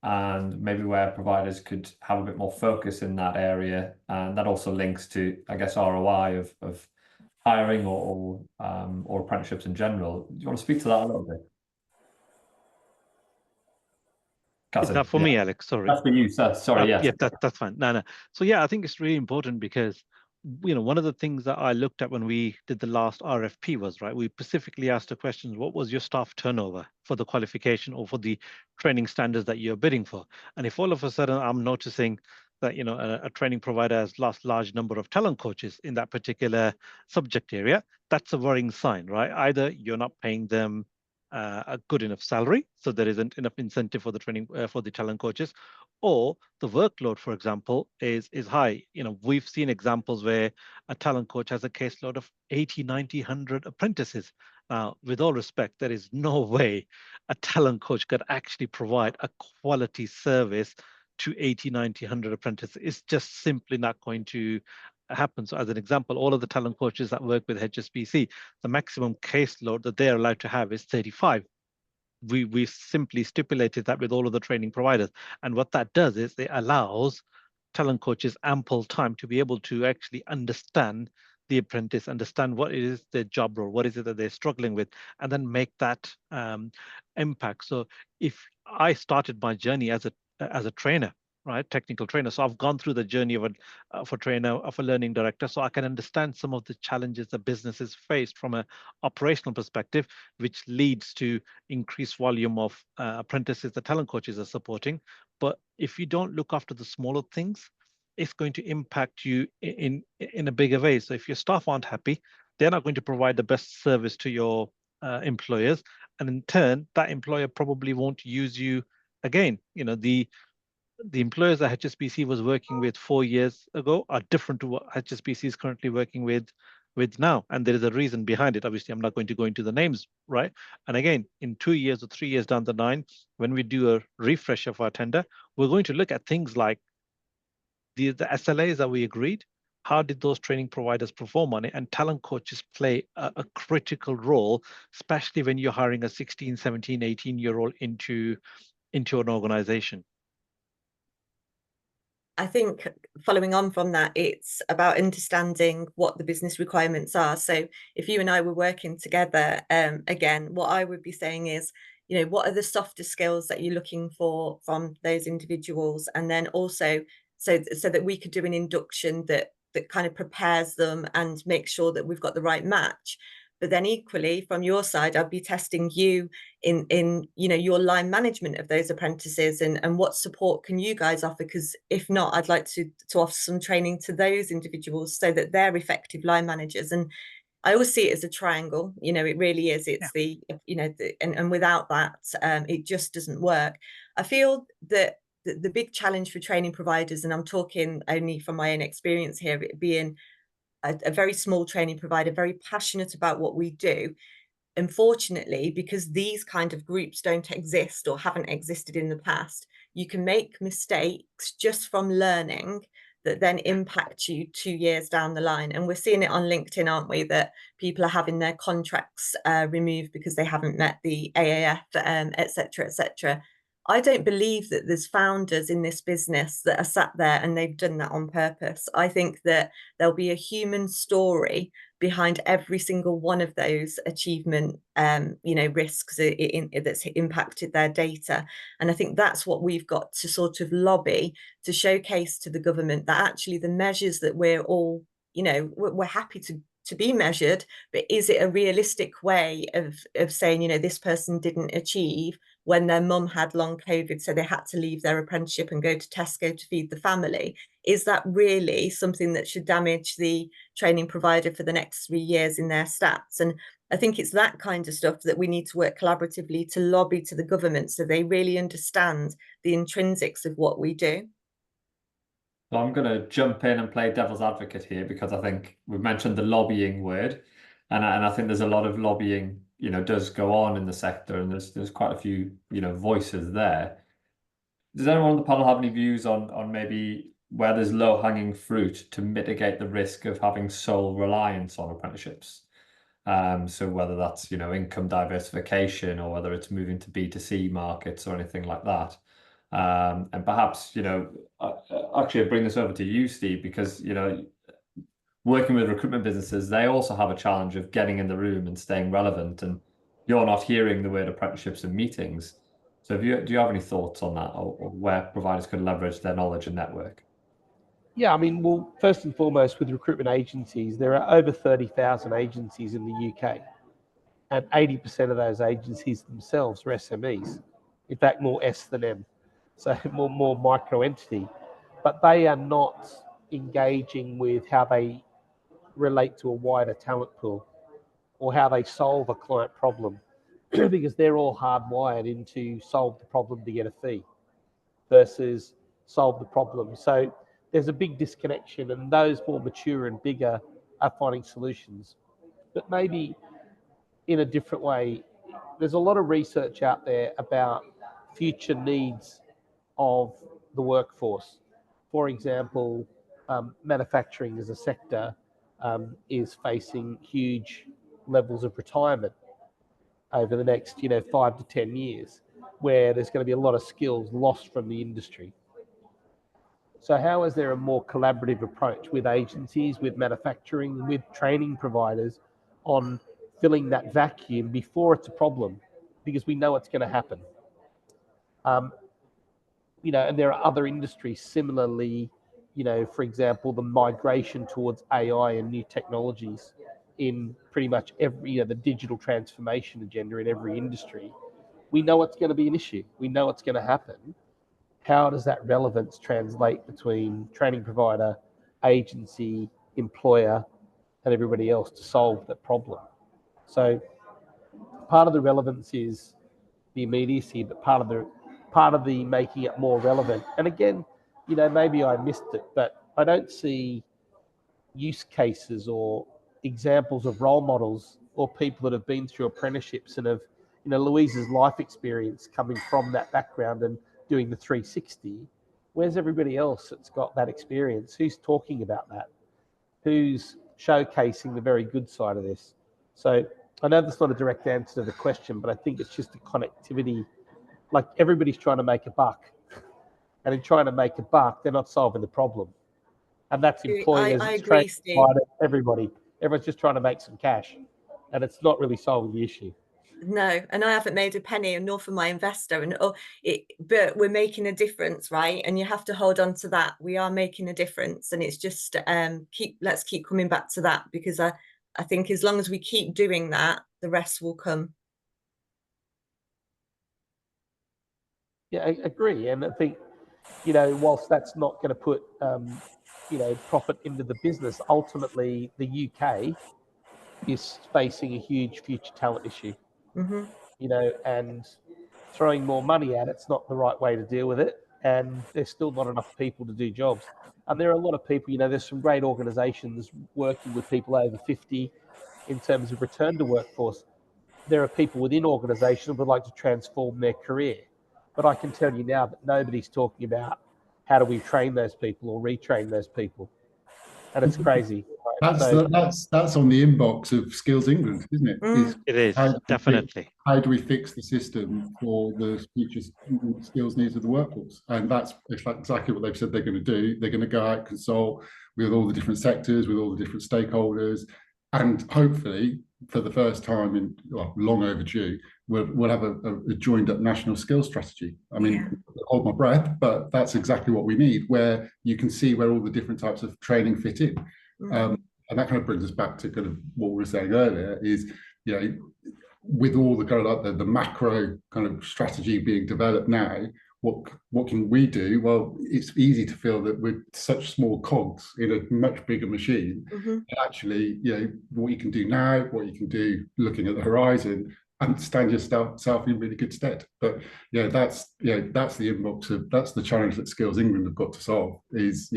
and maybe where providers could have a bit more focus in that area. And that also links to, I guess, ROI of hiring or apprenticeships in general. Do you want to speak to that a little bit? Is that for me, Alex? Sorry. That's for you, sir. Sorry, yes. Yeah, that's fine. No. So I think it's really important because one of the things that I looked at when we did the last RFP was, right, we specifically asked the questions, what was your staff turnover for the qualification or for the training standards that you're bidding for? And if all of a sudden I'm noticing that, a training provider has lost large number of talent coaches in that particular subject area, that's a worrying sign, right? Either you're not paying them a good enough salary, so there isn't enough incentive for the training for the talent coaches, or the workload, for example, is high. We've seen examples where a talent coach has a caseload of 80, 90, 100 apprentices. Now, with all respect, there is no way a talent coach could actually provide a quality service to 80, 90, 100 apprentices. It's just simply not going to happen. So as an example, all of the talent coaches that work with HSBC, the maximum caseload that they're allowed to have is 35. We simply stipulated that with all of the training providers. And what that does is it allows talent coaches ample time to be able to actually understand the apprentice, understand what it is their job role, what is it that they're struggling with, and then make that impact. So if I started my journey as a trainer, right, technical trainer, so I've gone through the journey of a learning director, so I can understand some of the challenges that businesses face from an operational perspective, which leads to increased volume of apprentices that talent coaches are supporting. But if you don't look after the smaller things, it's going to impact you in a bigger way. So if your staff aren't happy, they're not going to provide the best service to your employers, and in turn, that employer probably won't use you again. The employers that HSBC was working with 4 years ago are different to what HSBC is currently working with now. And there is a reason behind it. Obviously, I'm not going to go into the names, right? And again, in 2 years or 3 years down the line, when we do a refresh of our tender, we're going to look at things like the SLAs that we agreed. how did those training providers perform on it? And talent coaches play a critical role, especially when you're hiring a 16, 17, 18-year-old into an organization. I think following on from that, it's about understanding what the business requirements are. So if you and I were working together, again, what I would be saying is, what are the softer skills that you're looking for from those individuals? And then also so that we could do an induction that kind of prepares them and make sure that we've got the right match. But then equally from your side, I'd be testing you in your line management of those apprentices and what support can you guys offer? Because if not, I'd like to offer some training to those individuals so that they're effective line managers. And I always see it as a triangle. It really is. It's and without that, it just doesn't work. I feel that the big challenge for training providers, and I'm talking only from my own experience here, it being a very small training provider, very passionate about what we do. Unfortunately, because these kind of groups don't exist or haven't existed in the past, you can make mistakes just from learning that then impact you 2 years down the line. And we're seeing it on LinkedIn, aren't we, that people are having their contracts removed because they haven't met the AAF, et cetera, et cetera. I don't believe that there's founders in this business that are sat there and they've done that on purpose. I think that there'll be a human story behind every single one of those achievement, risks that's impacted their data. And I think that's what we've got to sort of lobby to showcase to the government, that actually the measures that we're all, we're happy to be measured, but is it a realistic way of saying, this person didn't achieve when their mum had long COVID, so they had to leave their apprenticeship and go to Tesco to feed the family? Is that really something that should damage the training provider for the next 3 years in their stats? And I think it's that kind of stuff that we need to work collaboratively to lobby to the government so they really understand the intrinsics of what we do. So I'm going to jump in and play devil's advocate here, because I think we've mentioned the lobbying word, and I think there's a lot of lobbying, does go on in the sector, and there's quite a few, voices there. Does anyone on the panel have any views on maybe where there's low-hanging fruit to mitigate the risk of having sole reliance on apprenticeships? So whether that's, income diversification, or whether it's moving to B2C markets or anything like that. And perhaps, actually I bring this over to you, Steve, because, working with recruitment businesses, they also have a challenge of getting in the room and staying relevant, and you're not hearing the word apprenticeships in meetings. So do you have any thoughts on that, or where providers could leverage their knowledge and network? Yeah, well, first and foremost, with recruitment agencies, there are over 30,000 agencies in the UK, and 80% of those agencies themselves are SMEs. In fact, more S than M, so more micro entity. But they are not engaging with how they relate to a wider talent pool or how they solve a client problem, because they're all hardwired into solve the problem to get a fee versus solve the problem. So there's a big disconnection, and those more mature and bigger are finding solutions. But maybe in a different way, there's a lot of research out there about future needs of the workforce. For example, manufacturing as a sector is facing huge levels of retirement over the next 5 to 10 years, where there's going to be a lot of skills lost from the industry. So how is there a more collaborative approach with agencies, with manufacturing, with training providers on filling that vacuum before it's a problem? Because we know it's going to happen. And there are other industries similarly, for example, the migration towards AI and new technologies in pretty much every, the digital transformation agenda in every industry. We know it's going to be an issue. We know it's going to happen. How does that relevance translate between training provider, agency, employer, and everybody else to solve that problem? So part of the relevance is the immediacy, but part of the making it more relevant. And again, maybe I missed it, but I don't see use cases or examples of role models or people that have been through apprenticeships and have, Louise's life experience coming from that background and doing the 360. Where's everybody else that's got that experience? Who's talking about that? who's showcasing the very good side of this. So I know that's not a direct answer to the question, but I think it's just a connectivity. Like, everybody's trying to make a buck, and in trying to make a buck, they're not solving the problem. And that's employers, I it's agree, trade Steve. providers, everybody. Everyone's just trying to make some cash, and it's not really solving the issue. No, and I haven't made a penny, and nor for my investor, and but we're making a difference, right? And you have to hold on to that. We are making a difference, and it's just let's keep coming back to that, because I think as long as we keep doing that, the rest will come. Yeah, I agree, and I think, you know, whilst that's not going to put you know, profit into the business, ultimately the UK is facing a huge future talent issue. Mm-hmm. You know, and throwing more money at it's not the right way to deal with it. And there's still not enough people to do jobs. And there are a lot of people, you know, there's some great organisations working with people over 50 in terms of return to workforce. There are people within organisations who would like to transform their career. But I can tell you now that nobody's talking about how do we train those people or retrain those people. And it's crazy. Right? That's on the inbox of Skills England, isn't it? It is, definitely. How do we fix the system for the future skills needs of the workforce? And that's exactly what they've said they're going to do. They're going to go out, consult with all the different sectors, with all the different stakeholders, and hopefully, for the first time in, well, long overdue, we'll have a joined up national skills strategy. I mean, hold my breath, but that's exactly what we need, where you can see where all the different types of training fit in. And that kind of brings us back to kind of what we were saying earlier is, you know, with all the kind of like the macro kind of strategy being developed now, what can we do? Well, it's easy to feel that we're such small cogs in a much bigger machine. And actually, you know, what you can do now, what you can do looking at the horizon, and stand yourself in really good stead. But yeah, that's the inbox of, that's the challenge that Skills England have got to solve. Is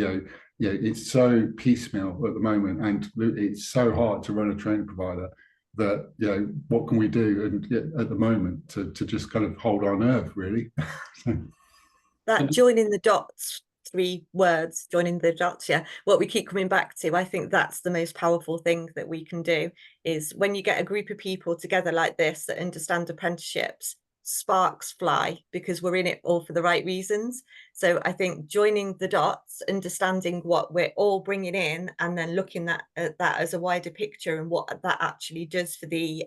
it's so piecemeal at the moment, and it's so hard to run a training provider that, you know, what can we do and at the moment to just kind of hold our nerve, really. That joining the dots, 3 words, joining the dots, what we keep coming back to, I think that's the most powerful thing that we can do, is when you get a group of people together like this that understand apprenticeships, sparks fly, because we're in it all for the right reasons. So I think joining the dots, understanding what we're all bringing in, and then looking at that as a wider picture and what that actually does for the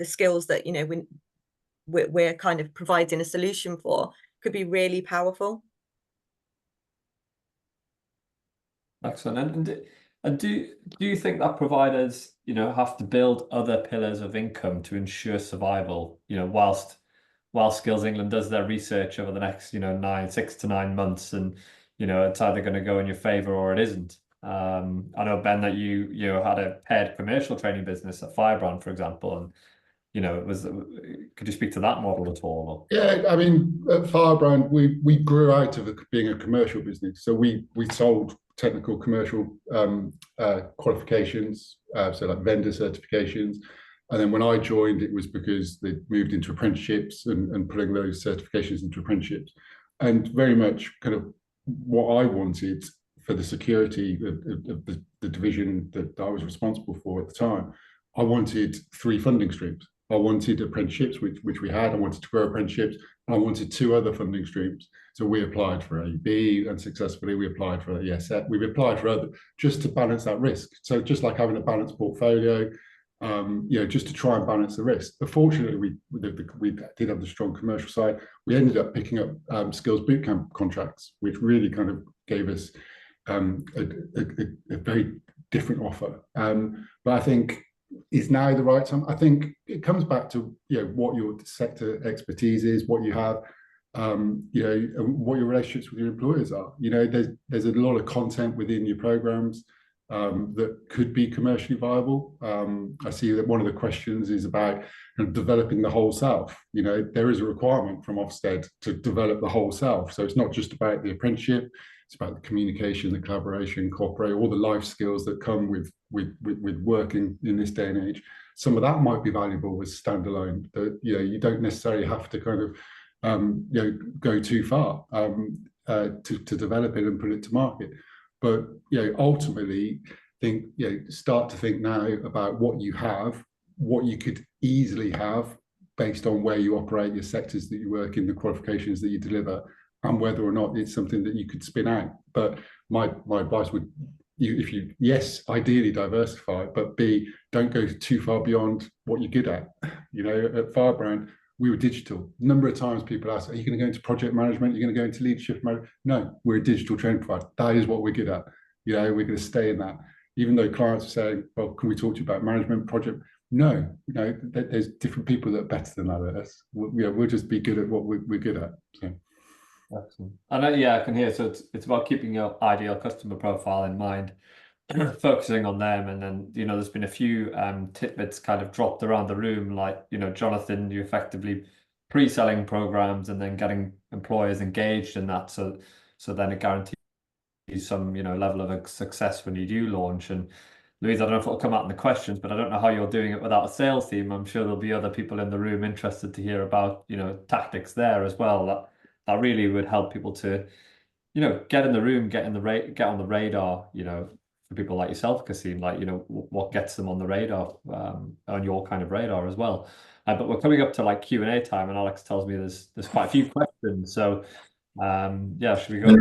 skills that, you know, we're kind of providing a solution for, could be really powerful. Excellent. And do you think that providers, you know, have to build other pillars of income to ensure survival, you know, while Skills England does their research over the next, you know, 6 to 9 months, and, you know, it's either going to go in your favor or it isn't? I know, Ben, that you had a paired commercial training business at Firebrand, for example, and, you know, could you speak to that model at all? Yeah, I mean, at Firebrand, we grew out of being a commercial business. So we sold technical commercial qualifications, so like vendor certifications. And then when I joined, it was because they moved into apprenticeships and putting those certifications into apprenticeships. And very much kind of what I wanted for the security of the division that I was responsible for at the time, I wanted 3 funding streams. I wanted apprenticeships, which we had. I wanted to grow apprenticeships, and I wanted 2 other funding streams. So we applied for AB, and successfully we applied for ESF. We've applied for other, just to balance that risk. So just like having a balanced portfolio, you know, just to try and balance the risk. But fortunately, we did have the strong commercial side. We ended up picking up skills bootcamp contracts, which really kind of gave us a very different offer. But I think is now the right time. I think it comes back to, you know, what your sector expertise is, what you have, you know, and what your relationships with your employers are. You know, there's a lot of content within your programs that could be commercially viable. I see that one of the questions is about kind of developing the whole self. You know, there is a requirement from Ofsted to develop the whole self. So it's not just about the apprenticeship. It's about the communication, the collaboration, cooperate, all the life skills that come with working in this day and age. Some of that might be valuable as standalone. That, you know, you don't necessarily have to kind of you know, go too far to develop it and put it to market. But, you know, ultimately, think, start to think now about what you have, what you could easily have based on where you operate, your sectors that you work in, the qualifications that you deliver, and whether or not it's something that you could spin out. But my advice would, if you, yes, ideally diversify, but B, don't go too far beyond what you're good at. At Firebrand, we were digital. A number of times people ask, are you going to go into project management? Are you going to go into leadership mode? No, we're a digital training provider. That is what we're good at. We're going to stay in that. Even though clients are saying, well, can we talk to you about management project? No, there's different people that are better than others. We'll just be good at what we're good at. So. Excellent. I can hear. So it's about keeping your ideal customer profile in mind, focusing on them, and then there's been a few tidbits kind of dropped around the room, like Jonathan, you effectively pre-selling programs and then getting employers engaged in that, so then it guarantees some level of success when you do launch. And Louise, I don't know if it'll come out in the questions, but I don't know how you're doing it without a sales team. I'm sure there'll be other people in the room interested to hear about tactics there as well. That really would help people to, get in the room, get on the radar, for people like yourself, Kasim, like, what gets them on the radar, on your kind of radar as well. But we're coming up to like Q&A time, and Alex tells me there's quite a few questions. So, should we go?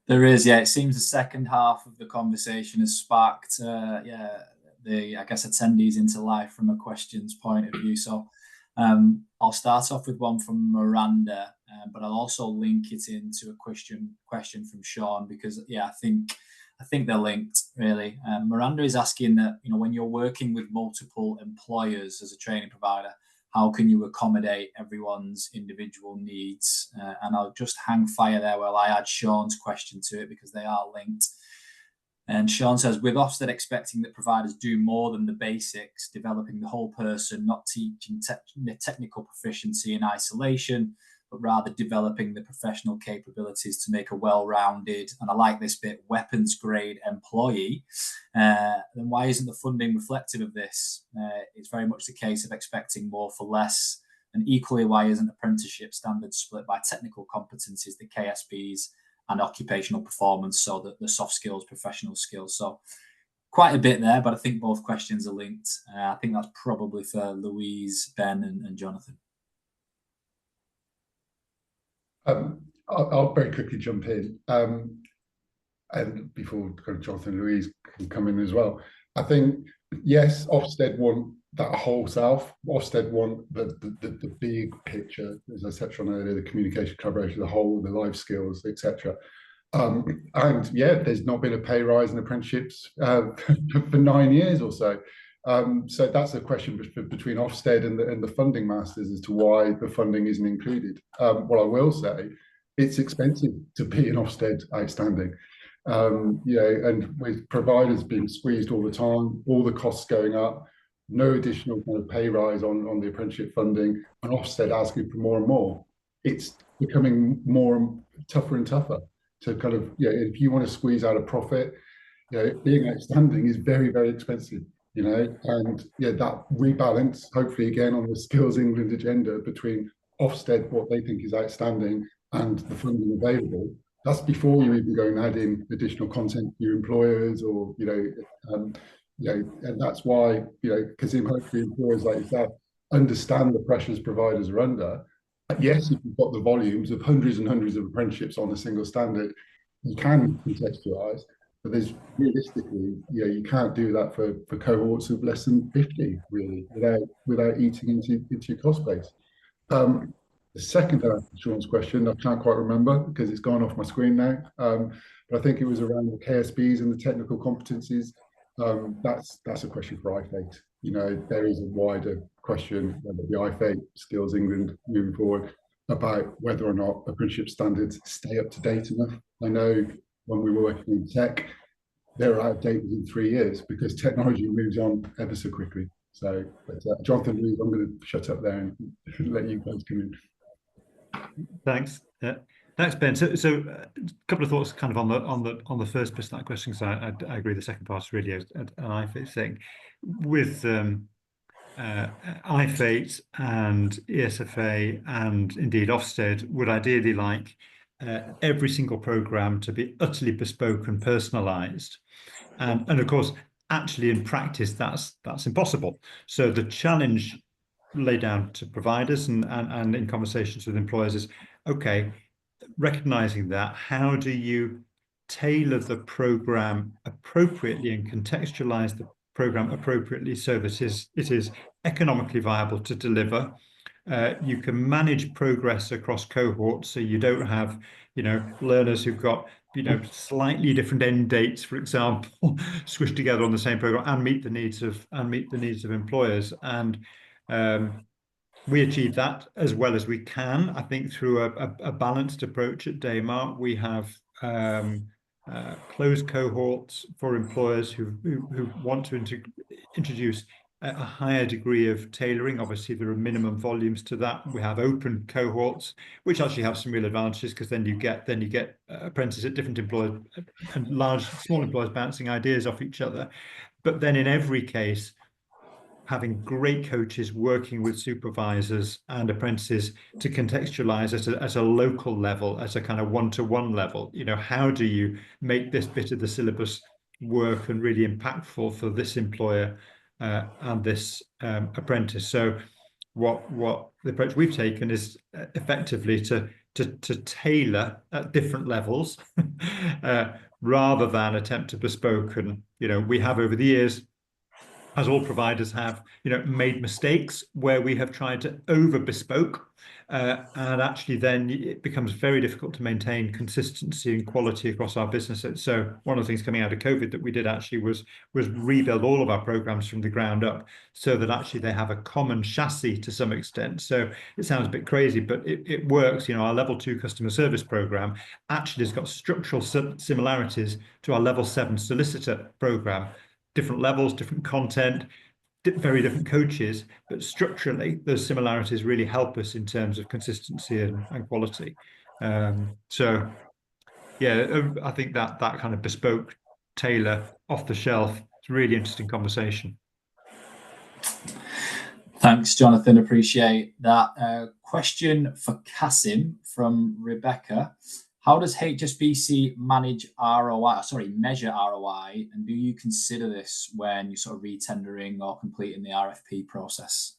There is. It seems the second half of the conversation has sparked, the, I guess, attendees into life from a questions point of view. So, I'll start off with one from Miranda, but I'll also link it into a question from Sean, because I think they're linked, really. Miranda is asking that, when you're working with multiple employers as a training provider, how can you accommodate everyone's individual needs? And I'll just hang fire there while I add Sean's question to it, because they are linked. And Sean says, with Ofsted expecting that providers do more than the basics, developing the whole person, not teaching technical proficiency in isolation, but rather developing the professional capabilities to make a well-rounded, and I like this bit, weapons-grade employee, then why isn't the funding reflective of this? It's very much the case of expecting more for less, and equally, why isn't apprenticeship standards split by technical competencies, the KSPs, and occupational performance, so that the soft skills, professional skills? So quite a bit there, but I think both questions are linked. I think that's probably for Louise, Ben, and Jonathan. I'll very quickly jump in, and before Jonathan and Louise can come in as well. I think, yes, Ofsted want that whole South. Ofsted want the big picture, as I said on earlier, the communication, collaboration, the whole, the life skills, etc. And there's not been a pay rise in apprenticeships for 9 years or so. So that's a question between Ofsted and the funding masters as to why the funding isn't included. What I will say, it's expensive to be an Ofsted outstanding. And with providers being squeezed all the time, all the costs going up, no additional kind of pay rise on the apprenticeship funding, and Ofsted asking for more and more, it's becoming more tougher and tougher to kind of, if you want to squeeze out a profit, being outstanding is very, very expensive. And that rebalance, hopefully again on the Skills England agenda between Ofsted, what they think is outstanding, and the funding available. That's before you even go and add in additional content to your employers, or and that's why Kasim, hopefully employers like yourself understand the pressures providers are under. Yes, if you've got the volumes of hundreds and hundreds of apprenticeships on a single standard, you can contextualize. But there's realistically, you can't do that for cohorts of less than 50, really, without eating into your cost base. The second answer to Sean's question, I can't quite remember because it's gone off my screen now. But I think it was around the KSBs and the technical competencies. That's a question for IFATE. There is a wider question whether the IFATE Skills England moving forward about whether or not apprenticeship standards stay up to date enough. I know when we were working in tech, they're out of date within 3 years because technology moves on ever so quickly. So, but Jonathan, I'm going to shut up there and let you guys come in. Thanks. Thanks, Ben. So a couple of thoughts kind of on the first part of that question, because I agree the second part is really an IFATE thing. With IFATE and ESFA and indeed Ofsted would ideally like every single program to be utterly bespoke and personalized. And of course, actually in practice, that's impossible. So the challenge laid down to providers and in conversations with employers is, okay, recognizing that, how do you tailor the program appropriately and contextualize the program appropriately so that it is economically viable to deliver? You can manage progress across cohorts, so you don't have, learners who've got, slightly different end dates, for example, squished together on the same program, and meet the needs of employers. And we achieve that as well as we can, I think, through a balanced approach at Daymar. We have closed cohorts for employers who want to introduce a higher degree of tailoring. Obviously, there are minimum volumes to that. We have open cohorts, which actually have some real advantages, because then you get apprentices at different employers and small employers bouncing ideas off each other. But then in every case, having great coaches working with supervisors and apprentices to contextualize at a local level, as a kind of one-to-one level. How do you make this bit of the syllabus work and really impactful for this employer and this apprentice? So what the approach we've taken is effectively to tailor at different levels rather than attempt to bespoke. And we have, over the years, as all providers have, made mistakes where we have tried to over bespoke, and actually then it becomes very difficult to maintain consistency and quality across our businesses. So one of the things coming out of COVID that we did actually was rebuild all of our programs from the ground up, so that actually they have a common chassis to some extent. So it sounds a bit crazy, but it works. Our level 2 customer service program actually has got structural similarities to our level 7 solicitor program. Different levels, different content, very different coaches, but structurally those similarities really help us in terms of consistency and quality. So yeah, I think that kind of bespoke, tailor, off the shelf, it's a really interesting conversation. Thanks, Jonathan. Appreciate that. Question for Kasim from Rebecca. How does HSBC measure ROI, and do you consider this when you're sort of retendering or completing the RFP process?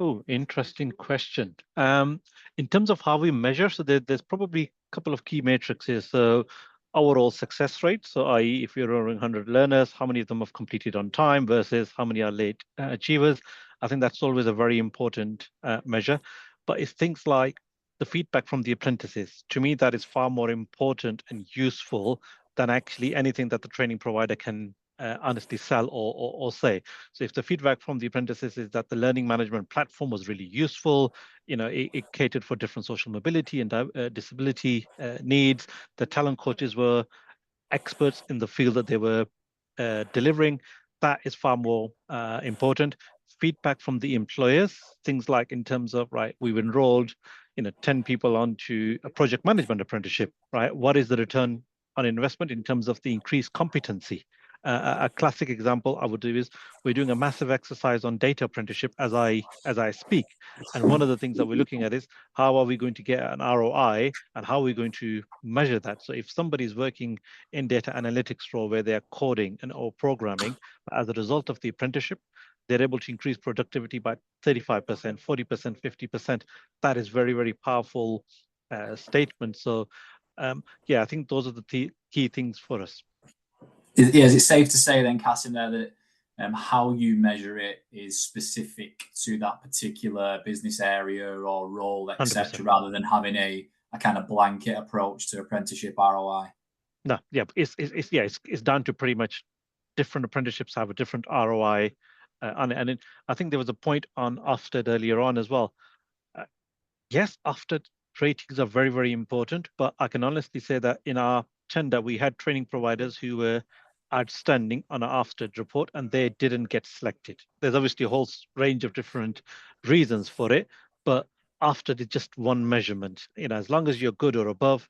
Oh, interesting question. In terms of how we measure, so there's probably a couple of key metrics here. So overall success rate, so i.e. if you're enrolling 100 learners, how many of them have completed on time versus how many are late achievers. I think that's always a very important measure. But it's things like the feedback from the apprentices. To me, that is far more important and useful than actually anything that the training provider can honestly sell or say. So if the feedback from the apprentices is that the learning management platform was really useful, it catered for different social mobility and disability needs, the talent coaches were experts in the field that they were delivering, that is far more important. Feedback from the employers, things like in terms of, right, we've enrolled 10 people onto a project management apprenticeship, right? What is the return on investment in terms of the increased competency? A classic example I would do is we're doing a massive exercise on data apprenticeship as I speak. And one of the things that we're looking at is how are we going to get an ROI and how are we going to measure that? So if somebody's working in data analytics role where they're coding or programming, as a result of the apprenticeship, they're able to increase productivity by 35%, 40%, 50%. That is very, very powerful statement. So yeah, I think those are the key things for us. Is it safe to say then, Kasim, there that how you measure it is specific to that particular business area or role, etc., rather than having a kind of blanket approach to apprenticeship ROI? No, yeah, it's down to pretty much different apprenticeships have a different ROI on it. And I think there was a point on Ofsted earlier on as well. Yes, Ofsted ratings are very, very important, but I can honestly say that in our tender, we had training providers who were outstanding on our Ofsted report and they didn't get selected. There's obviously a whole range of different reasons for it, but Ofsted is just one measurement. As long as you're good or above,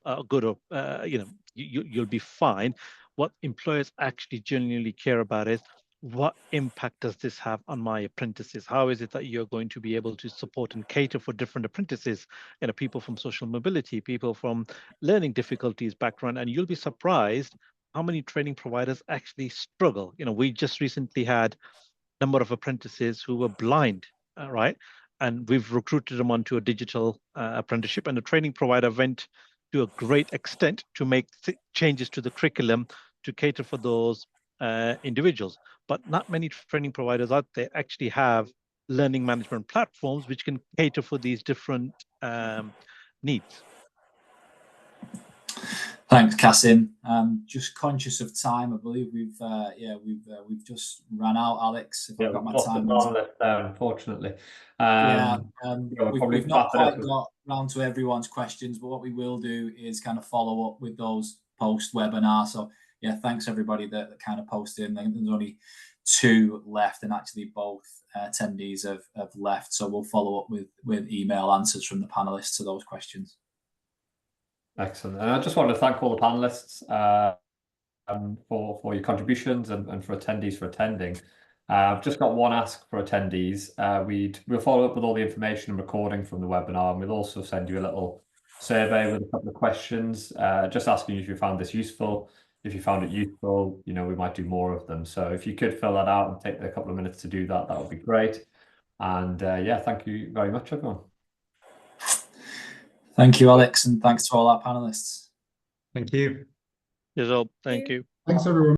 you'll be fine. What employers actually genuinely care about is what impact does this have on my apprentices? How is it that you're going to be able to support and cater for different apprentices, people from social mobility, people from learning difficulties background, and you'll be surprised how many training providers actually struggle. We just recently had a number of apprentices who were blind, right? And we've recruited them onto a digital apprenticeship, and the training provider went to a great extent to make changes to the curriculum to cater for those individuals. But not many training providers out there actually have learning management platforms which can cater for these different needs. Thanks, Kasim. Just conscious of time, I believe we've just ran out, Alex. If I've got my time. Unfortunately. We've not quite got round to everyone's questions, but what we will do is kind of follow up with those post-webinar. So yeah, thanks everybody that kind of posted in. There's only 2 left, and actually both attendees have left. So we'll follow up with email answers from the panelists to those questions. Excellent. And I just want to thank all the panelists for your contributions and for attendees for attending. I've just got one ask for attendees. We'll follow up with all the information and recording from the webinar, and we'll also send you a little survey with a couple of questions, just asking you if you found this useful. If you found it useful, we might do more of them. So if you could fill that out and take a couple of minutes to do that, that would be great. And yeah, thank you very much, everyone. Thank you, Alex, and thanks to all our panelists. Thank you. Thank you. Thanks, everyone.